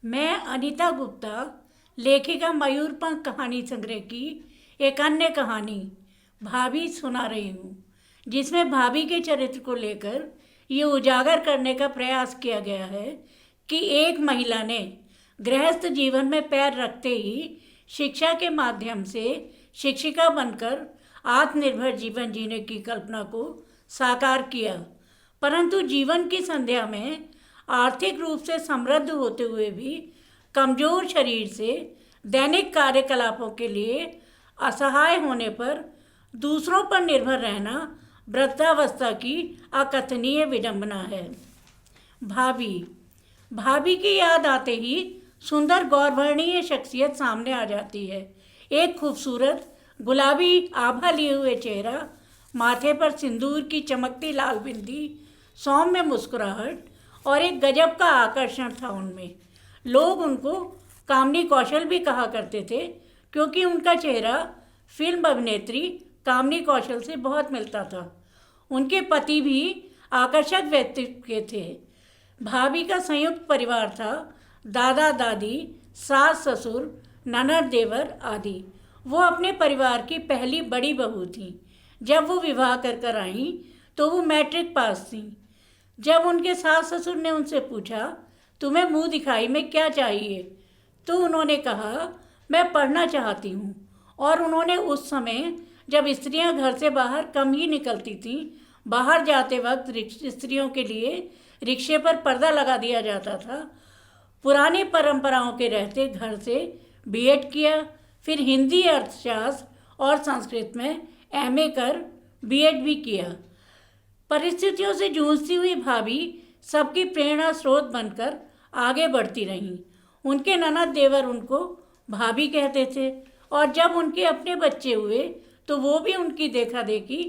मैं अनीता गुप्ता, लेखिका मयूरपंख कहानी संग्रह की एक अन्य कहानी भाभी सुना रही हूँ, जिसमें भाभी के चरित्र को लेकर ये उजागर करने का प्रयास किया गया है कि एक महिला ने गृहस्थ जीवन में पैर रखते ही शिक्षा के माध्यम से शिक्षिका बनकर आत्मनिर्भर जीवन जीने की कल्पना को साकार किया, परंतु जीवन की संध्या में आर्थिक रूप से समृद्ध होते हुए भी कमजोर शरीर से दैनिक कार्यकलापों के लिए असहाय होने पर दूसरों पर निर्भर रहना वृद्धावस्था की अकथनीय विडंबना है। भाभी भाभी की याद आते ही सुंदर गौरवर्णीय शख्सियत सामने आ जाती है। एक खूबसूरत गुलाबी आभा लिए हुए चेहरा, माथे पर सिंदूर की चमकती लाल बिंदी, सौम्य मुस्कुराहट और एक गजब का आकर्षण था उनमें। लोग उनको कामिनी कौशल भी कहा करते थे, क्योंकि उनका चेहरा फिल्म अभिनेत्री कामिनी कौशल से बहुत मिलता था। उनके पति भी आकर्षक व्यक्तित्व के थे। भाभी का संयुक्त परिवार था, दादा दादी, सास ससुर, ननद देवर आदि। वो अपने परिवार की पहली बड़ी बहू थी। जब वो विवाह कर आईं तो वो मैट्रिक पास थी। जब उनके सास ससुर ने उनसे पूछा, तुम्हें मुंह दिखाई में क्या चाहिए, तो उन्होंने कहा, मैं पढ़ना चाहती हूँ। और उन्होंने उस समय, जब स्त्रियां घर से बाहर कम ही निकलती थीं, बाहर जाते वक्त स्त्रियों के लिए रिक्शे पर पर्दा लगा दिया जाता था। पुरानी परंपराओं के रहते घर से बीएड किया, फिर हिंदी, अर्थशास्त्र और संस्कृत में एमए कर बीएड भी किया। परिस्थितियों से जूझती हुई भाभी सबकी प्रेरणा स्रोत बनकर आगे बढ़ती रहीं। उनके ननद देवर उनको भाभी कहते थे, और जब उनके अपने बच्चे हुए तो वो भी उनकी देखा देखी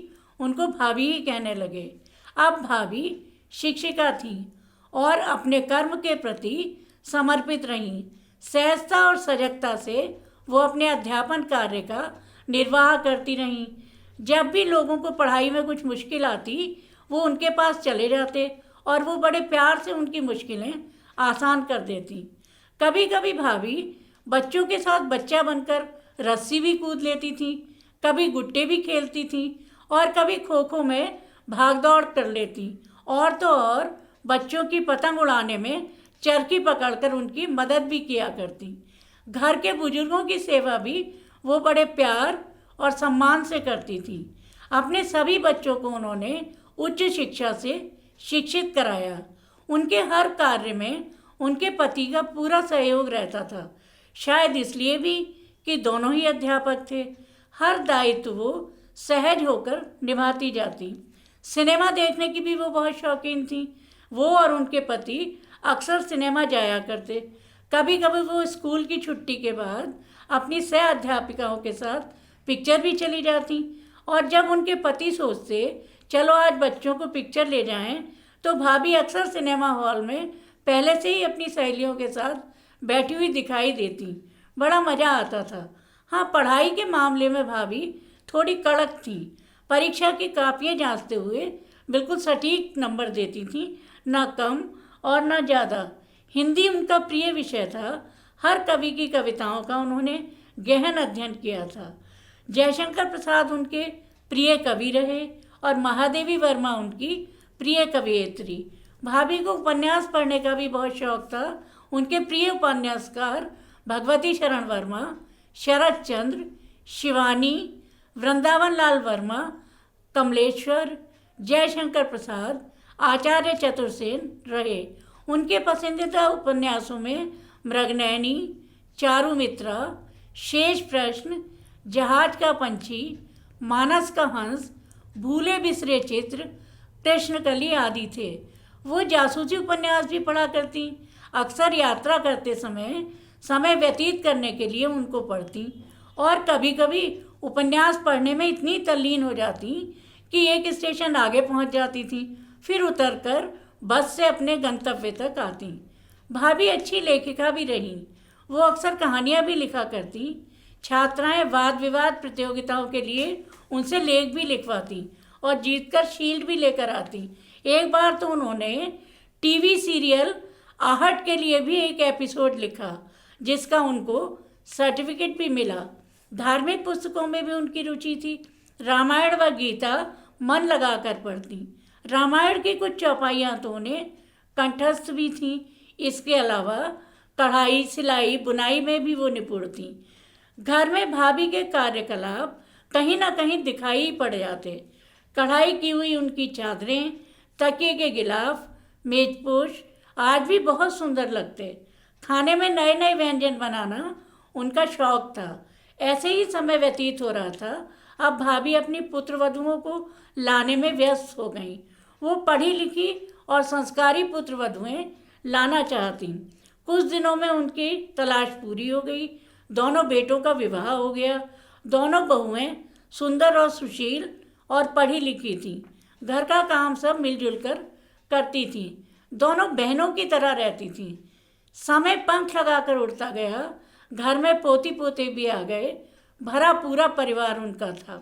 उनको भाभी ही कहने लगे। अब भाभी शिक्षिका थी और अपने कर्म के प्रति समर्पित रहीं। सहजता और सजगता से वो अपने अध्यापन कार्य का निर्वाह करती रहीं। जब भी लोगों को पढ़ाई में कुछ मुश्किल आती, वो उनके पास चले जाते और वो बड़े प्यार से उनकी मुश्किलें आसान कर देती। कभी कभी भाभी बच्चों के साथ बच्चा बनकर रस्सी भी कूद लेती थी, कभी गुट्टे भी खेलती थी और कभी खो खो में भाग दौड़ कर लेती। और तो और बच्चों की पतंग उड़ाने में चरखी पकड़कर उनकी मदद भी किया करती। घर के बुजुर्गों की सेवा भी वो बड़े प्यार और सम्मान से करती थी। अपने सभी बच्चों को उन्होंने उच्च शिक्षा से शिक्षित कराया। उनके हर कार्य में उनके पति का पूरा सहयोग रहता था, शायद इसलिए भी कि दोनों ही अध्यापक थे। हर दायित्व वो सहज होकर निभाती जाती। सिनेमा देखने की भी वो बहुत शौकीन थी। वो और उनके पति अक्सर सिनेमा जाया करते। कभी कभी वो स्कूल की छुट्टी के बाद अपनी सह अध्यापिकाओं के साथ पिक्चर भी चली जाती। और जब उनके पति सोचते, चलो आज बच्चों को पिक्चर ले जाएं, तो भाभी अक्सर सिनेमा हॉल में पहले से ही अपनी सहेलियों के साथ बैठी हुई दिखाई देती। बड़ा मज़ा आता था। हाँ, पढ़ाई के मामले में भाभी थोड़ी कड़क थी। परीक्षा की कापियाँ जांचते हुए बिल्कुल सटीक नंबर देती थी, ना कम और ना ज़्यादा। हिंदी उनका प्रिय विषय था। हर कवि की कविताओं का उन्होंने गहन अध्ययन किया था। जयशंकर प्रसाद उनके प्रिय कवि रहे और महादेवी वर्मा उनकी प्रिय कवयित्री। भाभी को उपन्यास पढ़ने का भी बहुत शौक था। उनके प्रिय उपन्यासकार भगवती शरण वर्मा, शरद चंद्र, शिवानी, वृंदावन लाल वर्मा, कमलेश्वर, जयशंकर प्रसाद, आचार्य चतुर्सेन रहे। उनके पसंदीदा उपन्यासों में मृगनयनी, चारुमित्रा, शेष प्रश्न, जहाज का पंछी, मानस का हंस, भूले बिसरे चित्र, कृष्णकली आदि थे। वो जासूसी उपन्यास भी पढ़ा करती। अक्सर यात्रा करते समय व्यतीत करने के लिए उनको पढ़ती और कभी कभी उपन्यास पढ़ने में इतनी तल्लीन हो जाती कि एक स्टेशन आगे पहुंच जाती थी, फिर उतरकर बस से अपने गंतव्य तक आती। भाभी अच्छी लेखिका भी रहीं। वो अक्सर कहानियाँ भी लिखा करती। छात्राएं वाद विवाद प्रतियोगिताओं के लिए उनसे लेख भी लिखवाती और जीतकर शील्ड भी लेकर आती। एक बार तो उन्होंने टीवी सीरियल आहट के लिए भी एक एपिसोड लिखा जिसका उनको सर्टिफिकेट भी मिला। धार्मिक पुस्तकों में भी उनकी रुचि थी। रामायण व गीता मन लगाकर पढ़ती। रामायण की कुछ चौपाइयाँ तो उन्हें कंठस्थ भी थीं। इसके अलावा कढ़ाई, सिलाई, बुनाई में भी वो निपुण थीं। घर में भाभी के कार्यकलाप कहीं ना कहीं दिखाई पड़ जाते। कढ़ाई की हुई उनकी चादरें, तकिए के गिलाफ, मेजपोश आज भी बहुत सुंदर लगते। खाने में नए नए व्यंजन बनाना उनका शौक था। ऐसे ही समय व्यतीत हो रहा था। अब भाभी अपनी पुत्रवधुओं को लाने में व्यस्त हो गईं। वो पढ़ी लिखी और संस्कारी पुत्रवधुएं लाना चाहती। कुछ दिनों में उनकी तलाश पूरी हो गई। दोनों बेटों का विवाह हो गया। दोनों बहुएं सुंदर और सुशील और पढ़ी लिखी थीं। घर का काम सब मिलजुल कर करती थीं। दोनों बहनों की तरह रहती थीं। समय पंख लगाकर उड़ता गया। घर में पोती पोते भी आ गए। भरा पूरा परिवार उनका था।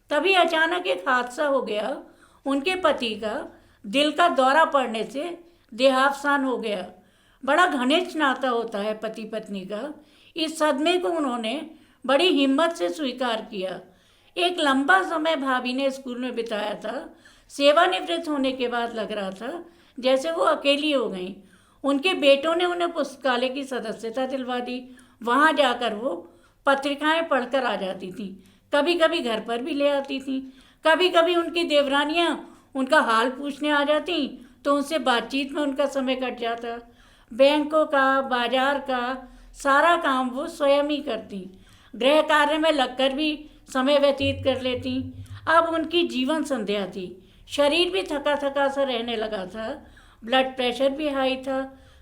तभी अचानक एक हादसा हो गया। उनके पति का दिल का दौरा पड़ने से देहावसान हो गया। बड़ा घनिष्ठ नाता होता है पति पत्नी का। इस सदमे को उन्होंने बड़ी हिम्मत से स्वीकार किया। एक लंबा समय भाभी ने स्कूल में बिताया था। सेवानिवृत्त होने के बाद लग रहा था जैसे वो अकेली हो गई। उनके बेटों ने उन्हें पुस्तकालय की सदस्यता दिलवा दी। वहाँ जाकर वो पत्रिकाएं पढ़कर आ जाती थी। कभी कभी घर पर भी ले आती थी। कभी कभी उनकी देवरानियाँ उनका हाल पूछने आ जाती तो उनसे बातचीत में उनका समय कट जाता। बैंकों का, बाजार का सारा काम वो स्वयं ही करती। गृह कार्य में लगकर भी समय व्यतीत कर लेती। अब उनकी जीवन संध्या थी। शरीर भी थका थका सा रहने लगा था। ब्लड प्रेशर भी हाई था।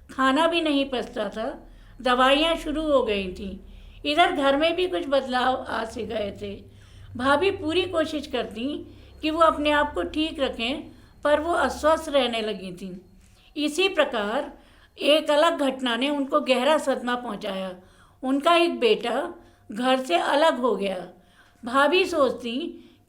खाना भी नहीं पचता था। दवाइयाँ शुरू हो गई थीं। इधर घर में भी कुछ बदलाव आ से गए थे। भाभी पूरी कोशिश करती कि वो अपने आप को ठीक रखें, पर वो अस्वस्थ रहने लगी थीं। इसी प्रकार एक अलग घटना ने उनको गहरा सदमा पहुंचाया। उनका एक बेटा घर से अलग हो गया। भाभी सोचती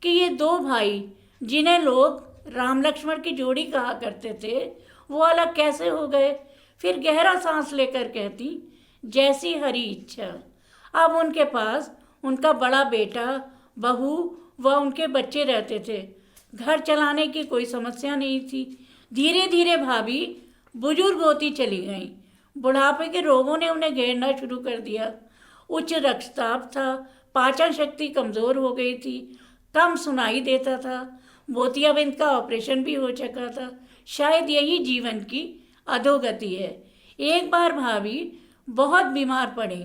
कि ये दो भाई जिन्हें लोग राम लक्ष्मण की जोड़ी कहा करते थे, वो अलग कैसे हो गए। फिर गहरा सांस लेकर कहती, जैसी हरी इच्छा। अब उनके पास उनका बड़ा बेटा, बहू व उनके बच्चे रहते थे। घर चलाने की कोई समस्या नहीं थी। धीरे धीरे भाभी बुजुर्ग होती चली गईं। बुढ़ापे के रोगों ने उन्हें घेरना शुरू कर दिया। उच्च रक्तचाप था। पाचन शक्ति कमज़ोर हो गई थी। कम सुनाई देता था। मोतियाबिंद का ऑपरेशन भी हो चुका था। शायद यही जीवन की अधोगति है। एक बार भाभी बहुत बीमार पड़ी।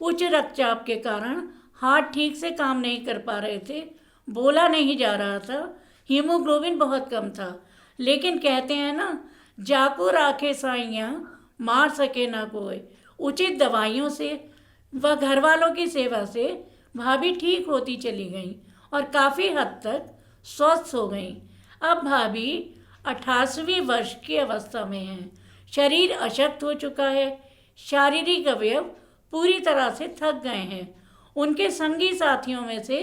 उच्च रक्तचाप के कारण हार्ट ठीक से काम नहीं कर पा रहे थे। बोला नहीं जा रहा था। हीमोग्लोबिन बहुत कम था। लेकिन कहते हैं ना, जाको राखे साइयाँ मार सके ना कोई। उचित दवाइयों से व घर वालों की सेवा से भाभी ठीक होती चली गई और काफ़ी हद तक स्वस्थ हो गई। अब भाभी 88वें वर्ष की अवस्था में हैं। शरीर अशक्त हो चुका है। शारीरिक अवयव पूरी तरह से थक गए हैं। उनके संगी साथियों में से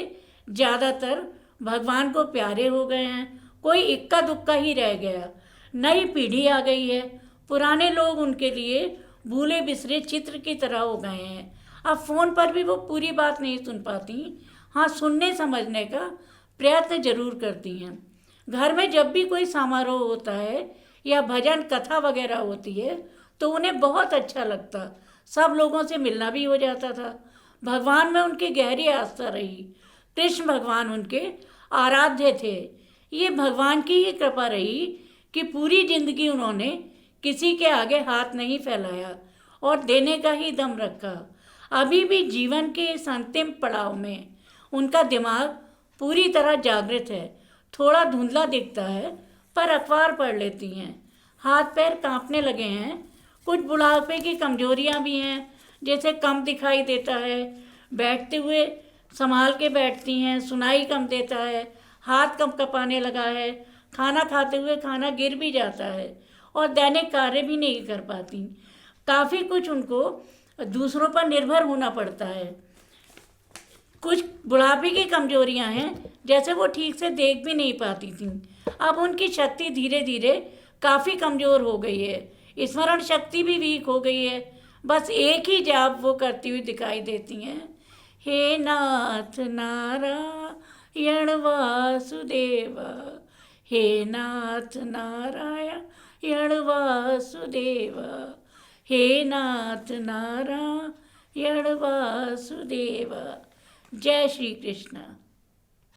ज़्यादातर भगवान को प्यारे हो गए हैं। कोई इक्का दुक्का ही रह गया। नई पीढ़ी आ गई है। पुराने लोग उनके लिए भूले बिसरे चित्र की तरह हो गए हैं। अब फ़ोन पर भी वो पूरी बात नहीं सुन पाती। हाँ, सुनने समझने का प्रयत्न जरूर करती हैं। घर में जब भी कोई समारोह होता है या भजन कथा वगैरह होती है तो उन्हें बहुत अच्छा लगता। सब लोगों से मिलना भी हो जाता था। भगवान में उनकी गहरी आस्था रही। कृष्ण भगवान उनके आराध्य थे। ये भगवान की ही कृपा रही कि पूरी जिंदगी उन्होंने किसी के आगे हाथ नहीं फैलाया और देने का ही दम रखा। अभी भी जीवन के इस अंतिम पड़ाव में उनका दिमाग पूरी तरह जागृत है। थोड़ा धुंधला दिखता है, पर अखबार पढ़ लेती हैं। हाथ पैर कांपने लगे हैं। कुछ बुढ़ापे की कमजोरियां भी हैं, जैसे कम दिखाई देता है। बैठते हुए संभाल के बैठती हैं। सुनाई कम देता है। हाथ कम कँपाने लगा है। खाना खाते हुए खाना गिर भी जाता है और दैनिक कार्य भी नहीं कर पाती। काफ़ी कुछ उनको दूसरों पर निर्भर होना पड़ता है। कुछ बुढ़ापे की कमजोरियां हैं, जैसे वो ठीक से देख भी नहीं पाती थी। अब उनकी शक्ति धीरे धीरे काफ़ी कमज़ोर हो गई है। स्मरण शक्ति भी वीक हो गई है, बस एक ही जाप वो करती हुई दिखाई देती हैं, हे नाथ नारायण वासुदेव, हे नाथ नारायण वासुदेव, हे नाथ नारायण वासुदेव। जय श्री कृष्ण।